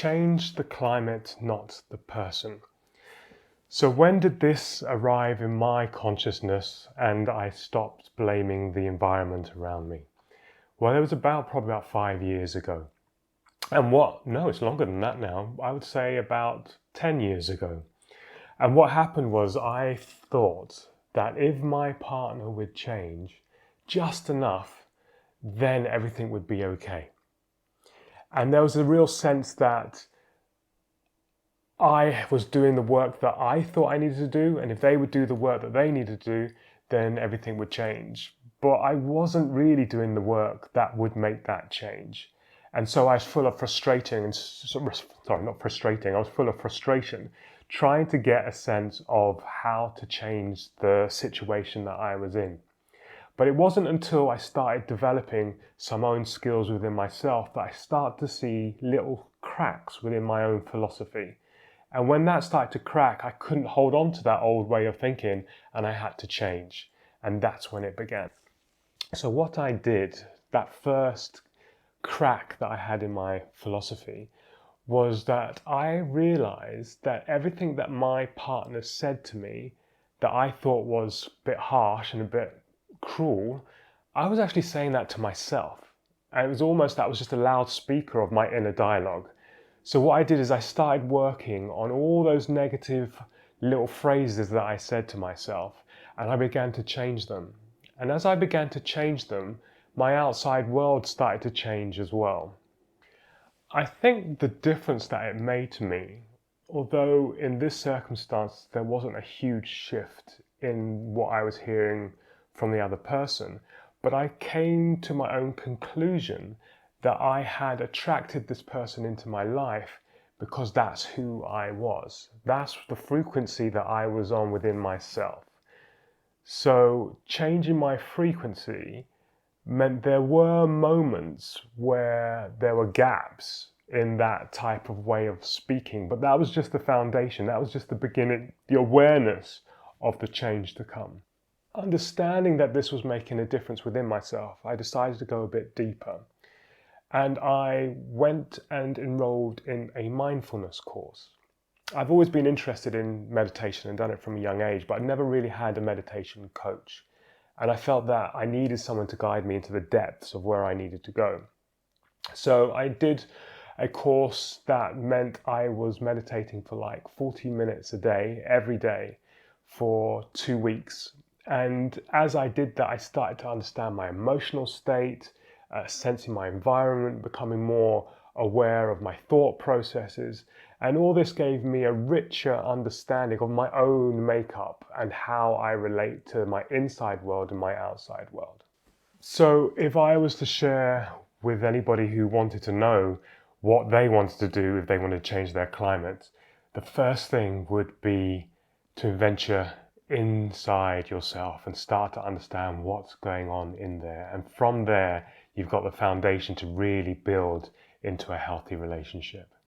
change the climate, not the person. So when did this arrive in my consciousness and I stopped blaming the environment around me? Well, it was probably about 5 years ago. No, it's longer than that now. I would say about 10 years ago. And what happened was I thought that if my partner would change just enough, then everything would be okay. And there was a real sense that I was doing the work that I thought I needed to do, and if they would do the work that they needed to do, then everything would change. But I wasn't really doing the work that would make that change. And so I was full of I was full of frustration, trying to get a sense of how to change the situation that I was in. But it wasn't until I started developing some own skills within myself that I started to see little cracks within my own philosophy. And when that started to crack, I couldn't hold on to that old way of thinking and I had to change. And that's when it began. So what I did, that first crack that I had in my philosophy, was that I realized that everything that my partner said to me that I thought was a bit harsh and a bit cruel, I was actually saying that to myself. And it was almost that was just a loudspeaker of my inner dialogue. So what I did is I started working on all those negative little phrases that I said to myself, and I began to change them. And as I began to change them, my outside world started to change as well. I think the difference that it made to me, although in this circumstance there wasn't a huge shift in what I was hearing from the other person, but I came to my own conclusion that I had attracted this person into my life because that's who I was. That's the frequency that I was on within myself. So changing my frequency meant there were moments where there were gaps in that type of way of speaking, but that was just the foundation. That was just the beginning, the awareness of the change to come. Understanding that this was making a difference within myself, I decided to go a bit deeper. And I went and enrolled in a mindfulness course. I've always been interested in meditation and done it from a young age, but I'd never really had a meditation coach. And I felt that I needed someone to guide me into the depths of where I needed to go. So I did a course that meant I was meditating for like 40 minutes a day, every day, for 2 weeks. And as I did that, I started to understand my emotional state, sensing my environment, becoming more aware of my thought processes. And all this gave me a richer understanding of my own makeup and how I relate to my inside world and my outside world. So if I was to share with anybody who wanted to know what they wanted to do if they wanted to change their climate, the first thing would be to venture inside yourself and start to understand what's going on in there. And from there, you've got the foundation to really build into a healthy relationship.